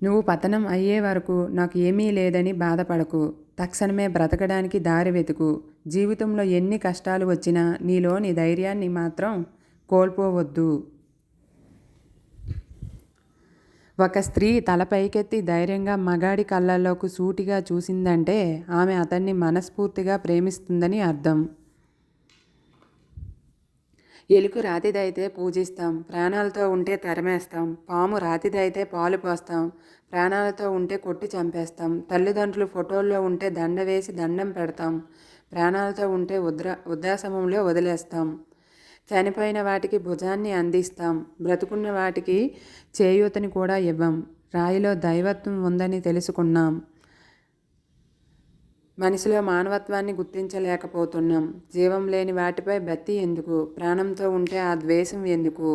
నువ్వు పతనం అయ్యే వరకు నాకు ఏమీ లేదని బాధపడకు. తక్షణమే బ్రతకడానికి దారి వెతుకు. జీవితంలో ఎన్ని కష్టాలు వచ్చినా నీలోని ధైర్యాన్ని మాత్రం కోల్పోవద్దు. ఒక స్త్రీ తల పైకెత్తి ధైర్యంగా మగాడి కళ్ళల్లోకి సూటిగా చూసిందంటే ఆమె అతన్ని మనస్ఫూర్తిగా ప్రేమిస్తుందని అర్థం. ఎలుక రాతిదైతే పూజిస్తాం, ప్రాణాలతో ఉంటే తరిమేస్తాం. పాము రాతిదైతే పాలు పోస్తాం, ప్రాణాలతో ఉంటే కొట్టి చంపేస్తాం. తల్లిదండ్రులు ఫోటోల్లో ఉంటే దండ వేసి దండం పెడతాం, ప్రాణాలతో ఉంటే వృద్ధాశ్రమంలో వదిలేస్తాం. చనిపోయిన వాటికి భుజాన్ని అందిస్తాం, బ్రతుకున్న వాటికి చేయూతని కూడా ఇవ్వం. రాయిలో దైవత్వం ఉందని తెలుసుకున్నాం, మనిషిలో మానవత్వాన్ని గుర్తించలేకపోతున్నాం. జీవం లేని వాటిపై భక్తి ఎందుకు? ప్రాణంతో ఉంటే ఆ ద్వేషం ఎందుకు?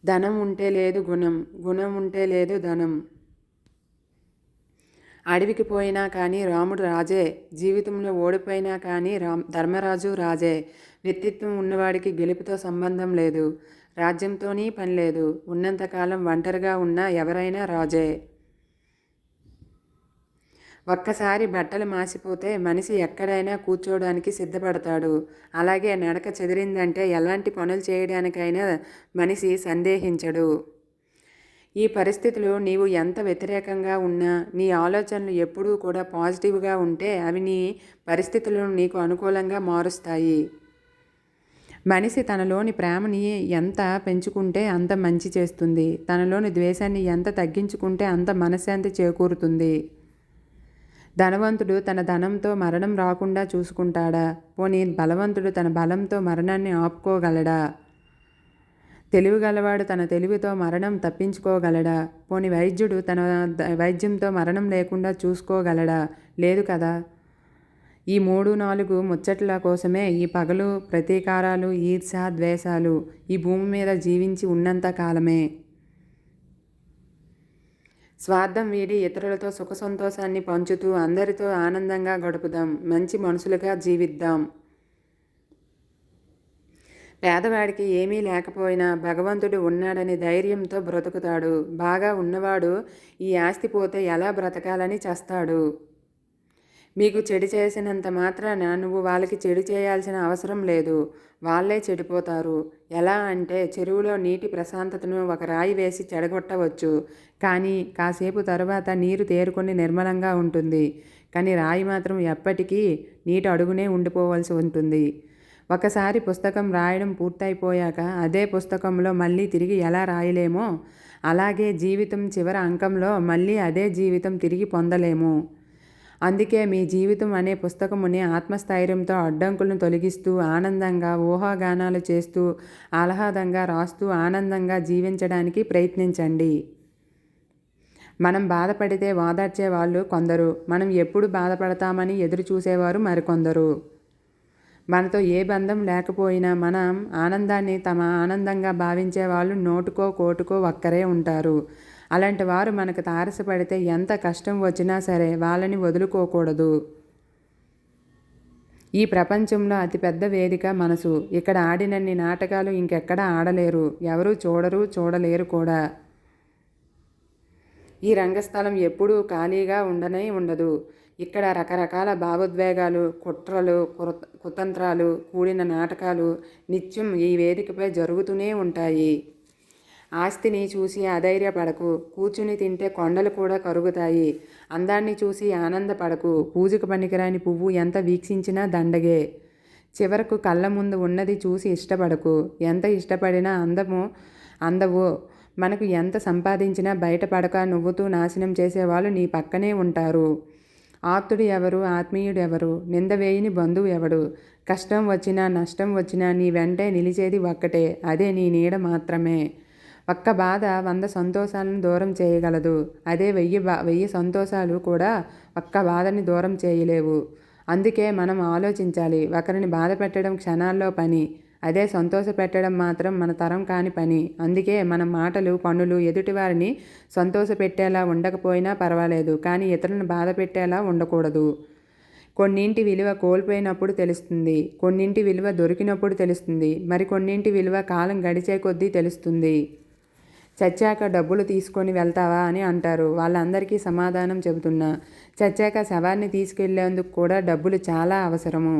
ధనం ఉంటే లేదు గుణం, గుణం ఉంటే లేదు ధనం. అడవికి పోయినా కానీ రాముడు రాజే, జీవితంలో ఓడిపోయినా కానీ ధర్మరాజు రాజే. వ్యక్తిత్వం ఉన్నవాడికి గెలుపుతో సంబంధం లేదు, రాజ్యంతోనీ పని లేదు. ఉన్నంతకాలం ఒంటరిగా ఉన్న ఎవరైనా రాజే. ఒక్కసారి బట్టలు మాసిపోతే మనిషి ఎక్కడైనా కూర్చోడానికి సిద్ధపడతాడు. అలాగే నడక చెదిరిందంటే ఎలాంటి పనులు చేయడానికైనా మనిషి సందేహించడు. ఈ పరిస్థితులు నీవు ఎంత వ్యతిరేకంగా ఉన్నా, నీ ఆలోచనలు ఎప్పుడూ కూడా పాజిటివ్గా ఉంటే అవి నీ పరిస్థితులను నీకు అనుకూలంగా మారుస్తాయి. మనిషి తనలోని ప్రేమని ఎంత పెంచుకుంటే అంత మంచి చేస్తుంది, తనలోని ద్వేషాన్ని ఎంత తగ్గించుకుంటే అంత మనశ్శాంతి చేకూరుతుంది. ధనవంతుడు తన ధనంతో మరణం రాకుండా చూసుకుంటాడా? పోనీ బలవంతుడు తన బలంతో మరణాన్ని ఆపుకోగలడా? తెలివిగలవాడు తన తెలివితో మరణం తప్పించుకోగలడా? పోనీ వైద్యుడు తన వైద్యంతో మరణం లేకుండా చూసుకోగలడా? లేదు కదా. ఈ 3-4 ముచ్చట్ల కోసమే ఈ పగలు, ప్రతీకారాలు, ఈర్ష, ద్వేషాలు ఈ భూమి మీద జీవించి ఉన్నంత కాలమే. స్వార్థం వీడి ఇతరులతో సుఖ సంతోషాన్ని పంచుతూ అందరితో ఆనందంగా గడుపుదాం, మంచి మనుషులుగా జీవిద్దాం. పేదవాడికి ఏమీ లేకపోయినా భగవంతుడు ఉన్నాడని ధైర్యంతో బ్రతుకుతాడు. బాగా ఉన్నవాడు ఈ ఆస్తి పోతే ఎలా బ్రతకాలని చేస్తాడు. మీకు చెడు చేసినంత మాత్రాన నువ్వు వాళ్ళకి చెడు చేయాల్సిన అవసరం లేదు, వాళ్ళే చెడిపోతారు. ఎలా అంటే చెరువులో నీటి ప్రశాంతతను ఒక రాయి వేసి చెడగొట్టవచ్చు, కానీ కాసేపు తరువాత నీరు తేరుకొని నిర్మలంగా ఉంటుంది. కానీ రాయి మాత్రం ఎప్పటికీ నీటి అడుగునే ఉండిపోవలసి ఉంటుంది. ఒకసారి పుస్తకం రాయడం పూర్తయిపోయాక అదే పుస్తకంలో మళ్ళీ తిరిగి ఎలా రాయలేమో అలాగే జీవితం చివరి అంకంలో మళ్ళీ అదే జీవితం తిరిగి పొందలేము. అందుకే మీ జీవితం అనే పుస్తకముని ఆత్మస్థైర్యంతో అడ్డంకులను తొలగిస్తూ ఆనందంగా ఊహాగానాలు చేస్తూ ఆహ్లాదంగా రాస్తూ ఆనందంగా జీవించడానికి ప్రయత్నించండి. మనం బాధపడితే ఓదార్చే వాళ్ళు కొందరు, మనం ఎప్పుడు బాధపడతామని ఎదురు చూసేవారు మరికొందరు. మనతో ఏ బంధం లేకపోయినా మనం ఆనందాన్ని తమ ఆనందంగా భావించే వాళ్ళు నోటుకో కోటుకో ఒక్కరే ఉంటారు. అలాంటి వారు మనకు తారసపడితే ఎంత కష్టం వచ్చినా సరే వాళ్ళని వదులుకోకూడదు. ఈ ప్రపంచంలో అతిపెద్ద వేదిక మనసు. ఇక్కడ ఆడినన్ని నాటకాలు ఇంకెక్కడా ఆడలేరు, ఎవరూ చూడలేరు కూడా. ఈ రంగస్థలం ఎప్పుడూ ఖాళీగా ఉండనే ఉండదు. ఇక్కడ రకరకాల భావోద్వేగాలు, కుట్రలు, కుతంత్రాలు కూడిన నాటకాలు నిత్యం ఈ వేదికపై జరుగుతూనే ఉంటాయి. ఆస్తిని చూసి అధైర్యపడకు, కూర్చుని తింటే కొండలు కూడా కరుగుతాయి. అందాన్ని చూసి ఆనందపడకు, పూజకు పనికిరాని పువ్వు ఎంత వీక్షించినా దండగే. చివరకు కళ్ళ ముందు ఉన్నది చూసి ఇష్టపడకు, ఎంత ఇష్టపడినా అందవో. మనకు ఎంత సంపాదించినా బయటపడక నవ్వుతూ నాశనం చేసేవాళ్ళు నీ పక్కనే ఉంటారు. ఆప్తుడు ఎవరు, ఆత్మీయుడు ఎవరు, నింద వేయని బంధువు ఎవడు? కష్టం వచ్చినా నష్టం వచ్చినా నీ వెంటే నిలిచేది ఒక్కటే, అదే నీ నీడ మాత్రమే. ఒక్క బాధ 100 సంతోషాలను దూరం చేయగలదు, అదే 1000 సంతోషాలు కూడా ఒక్క బాధని దూరం చేయలేవు. అందుకే మనం ఆలోచించాలి. ఒకరిని బాధ పెట్టడం క్షణాల్లో పని, అదే సంతోష పెట్టడం మాత్రం మన తరం కాని పని. అందుకే మన మాటలు, పనులు ఎదుటివారిని సంతోష పెట్టేలా ఉండకపోయినా పర్వాలేదు, కానీ ఇతరులను బాధ పెట్టేలా ఉండకూడదు. కొన్నింటి విలువ కోల్పోయినప్పుడు తెలుస్తుంది, కొన్నింటి విలువ దొరికినప్పుడు తెలుస్తుంది, మరి కొన్నింటి విలువ కాలం గడిచే కొద్దీ తెలుస్తుంది. చచ్చాక డబ్బులు తీసుకొని వెళ్తావా అని అంటారు. వాళ్ళందరికీ సమాధానం చెబుతున్నా, చచ్చాక శవాన్ని తీసుకెళ్లేందుకు కూడా డబ్బులు చాలా అవసరము.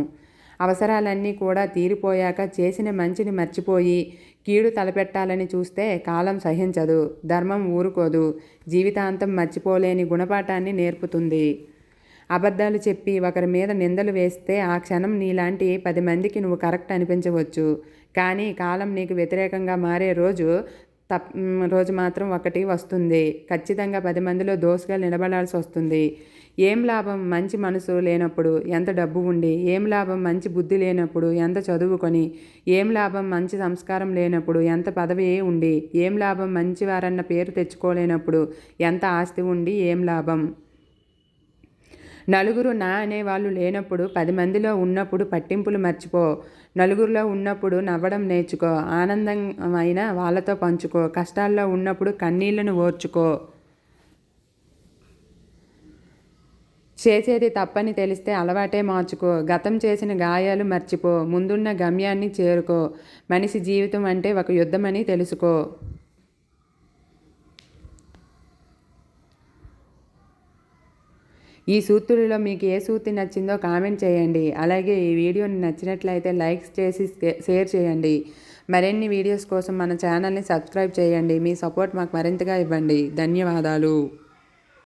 అవసరాలన్నీ కూడా తీరిపోయాక చేసిన మంచిని మర్చిపోయి కీడు తలపెట్టాలని చూస్తే కాలం సహించదు, ధర్మం ఊరుకోదు, జీవితాంతం మర్చిపోలేని గుణపాఠాన్ని నేర్పుతుంది. అబద్ధాలు చెప్పి ఒకరి మీద నిందలు వేస్తే ఆ క్షణం నీలాంటి 10 మందికి నువ్వు కరెక్ట్ అనిపించవచ్చు. కానీ కాలం నీకు వ్యతిరేకంగా మారే రోజు మాత్రం ఒకటి వస్తుంది. ఖచ్చితంగా 10 మందిలో దోసుగా నిలబడాల్సి వస్తుంది. ఏం లాభం మంచి మనసు లేనప్పుడు, ఎంత డబ్బు ఉండి? ఏం లాభం మంచి బుద్ధి లేనప్పుడు, ఎంత చదువుకొని? ఏం లాభం మంచి సంస్కారం లేనప్పుడు, ఎంత పదవి ఉండి? ఏం లాభం మంచివారన్న పేరు తెచ్చుకోలేనప్పుడు, ఎంత ఆస్తి ఉండి ఏం లాభం? నలుగురు నా అనేవాళ్ళు లేనప్పుడు, 10 మందిలో ఉన్నప్పుడు పట్టింపులు మర్చిపో. నలుగురిలో ఉన్నప్పుడు నవ్వడం నేర్చుకో. ఆనందమైన వాళ్ళతో పంచుకో. కష్టాల్లో ఉన్నప్పుడు కన్నీళ్లను ఓర్చుకో. చేసేది తప్పని తెలిస్తే అలవాటే మార్చుకో. గతం చేసిన గాయాలు మర్చిపో. ముందున్న గమ్యాన్ని చేరుకో. మనిషి జీవితం అంటే ఒక యుద్ధమని తెలుసుకో. ఈ సూక్తులలో మీకు ఏ సూక్తి నచ్చిందో కామెంట్ చేయండి. అలాగే ఈ వీడియోని నచ్చినట్లయితే లైక్స్ చేసి షేర్ చేయండి. మరిన్ని వీడియోస్ కోసం మన ఛానల్ని సబ్స్క్రైబ్ చేయండి. మీ సపోర్ట్ మాకు మరింతగా ఇవ్వండి. ధన్యవాదాలు.